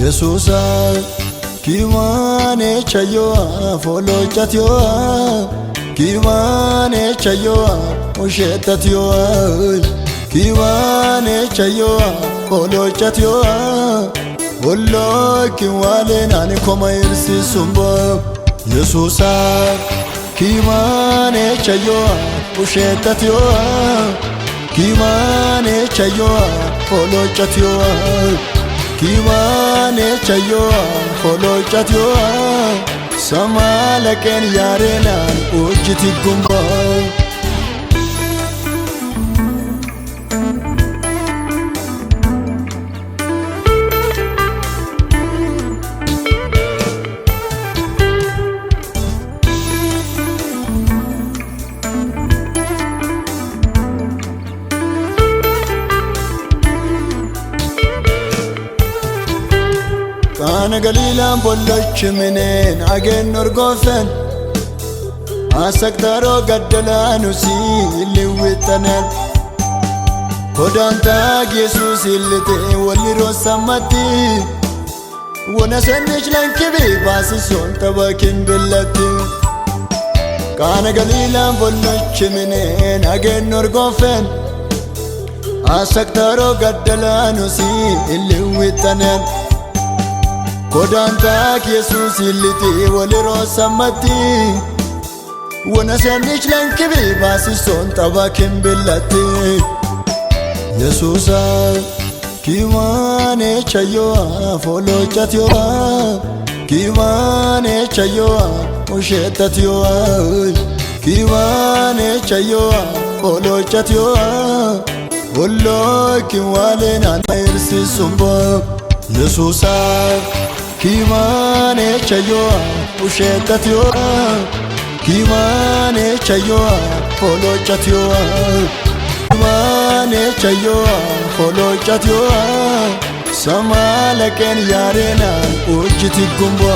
Yesusa kiwane chayoa folo chatyoa kiwane chayoa ushetatyoa kiwane chayoa folo chatyoa Wallo kiwale nani koma irsi sumba Yesusa kiwane chayoa ushetatyoa kiwane chayoa folo chatyoa kiwane chayoa folo chatyoa samala ken yarenan ujiti gumba Kana galilan bolloch minen agen orgofen Asaktaro gaddalanu si liwitanen Kodanta Jesus illite waliro samati Wana sendich lankibi basi son tabakin billati Kana galilan bolloch minen agen orgofen Asaktaro gaddalanu si liwitanen Kodanta Jesus illiti waliro samati Wana sendich lankibi basi son tabakin billati Yesusa kiwane chayoa folo chatyoa kiwane chayoa ushetatyoa kiwane chayoa folo chatyoa Wallo kiwale nana irsi sumba Yesusa kiwane chayoa ushetatyoa kiwane chayoa folo chatyoa kiwane chayoa folo chatyoa samala ken yarena ujiti gumba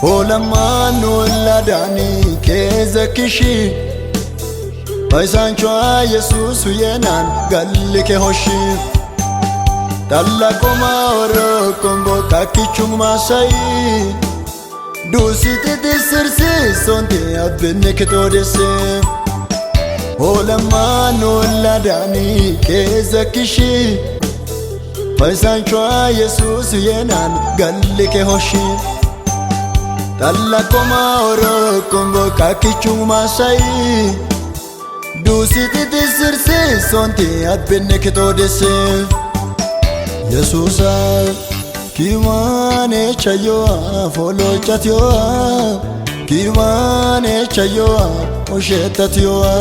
Olama nulla dani keza kishi Paisanchwa Jesus yenan galli ke hoshi Dalla koma oro kombo takichung masai Dusiti disirsi sonte abinne ketodese Olama nulla dani keza kishi Paisanchwa Jesus yenan galli ke hoshi Dalla koma oro kombo kakichung masai Dusiti disirsi sonte abinne ketodese Yesusa kiwane chayoa folo chatyoa kiwane chayoa ushetatyoa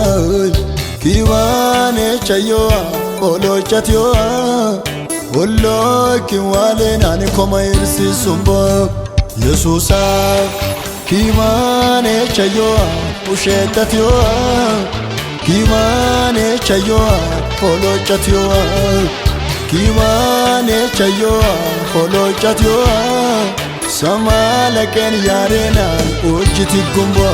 kiwane chayoa folo chatyoa Wallo kiwale nani koma irsi sumba Yesusa kiwane chayoa ushetatyoa kiwane chayoa folo chatyoa kiwane chayoa folo chatyoa samala ken yarena ujiti gumba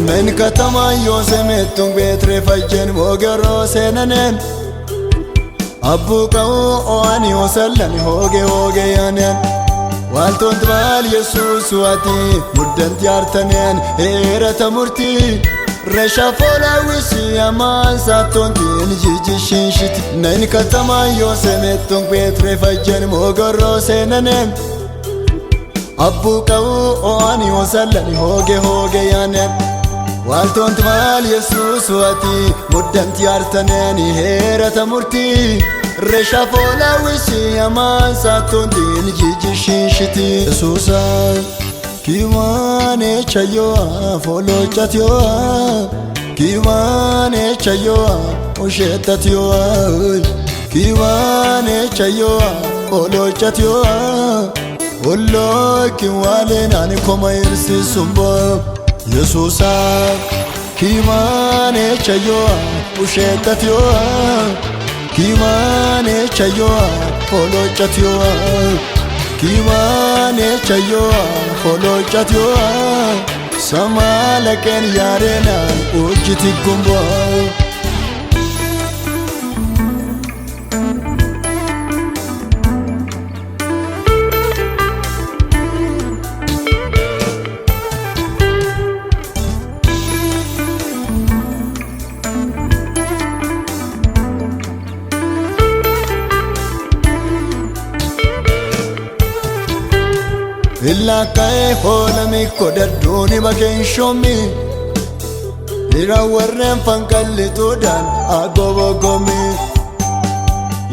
Men katama yosemetung betre fajjen wogero senanen Abbu kau oani osallani hoge yanen Waltont bal Jesus wati muddant yartanen erata murti Resha fola wisi aman satonti njiji shinshit Men katama yosemetung betre fajjen wogero senanen Abbu kau oani osallani hoge yanen Walton tmal Jesus wati muddant yartaneni herata murti resha fola wisi amansa tondin jijishishiti Yesusa kiwane chayoa folo chatyoa kiwane chayoa oshetatyoa kiwane chayoa folo chatyoa Ollo kiwale nani koma irsi sumbo Yesusa kiwane chayoa oshetatyoa kiwane chayoa folo chatyoa kiwane chayoa folo chatyoa samalaken yarena ujiti gumbo Illa kae holami kodadoni baken shomi Ira warren fankalli todan agobogomi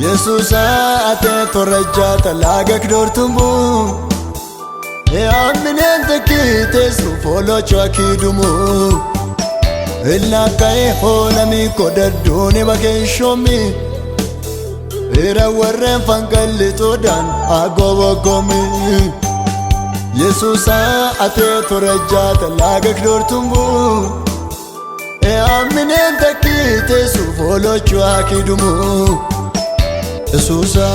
Yesusa ate torajjata lagak dortumbu E aminen tekite su folo chakidumu Illa kae holami kodadoni baken shomi Ira warren fankalli todan agobogomi Yesusa ate torajjata lagak dortumbu E aminen takite su folo chakidumu Yesusa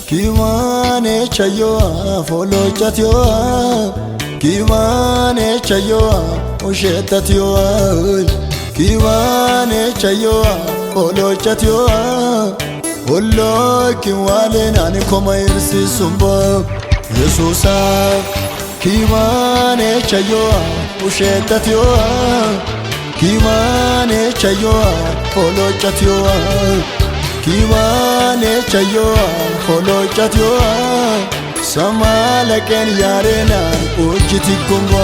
kiwane chayoa folo chatyoa kiwane chayoa oshetatyoa kiwane chayoa folo chatyoa Ollo kiwale nani koma irsi sumbo Yesusa kiwane chayoa oshetatyoa kiwane chayoa folo chatyoa kiwane chayoa folo chatyoa samalaken yarena ujiti gumbo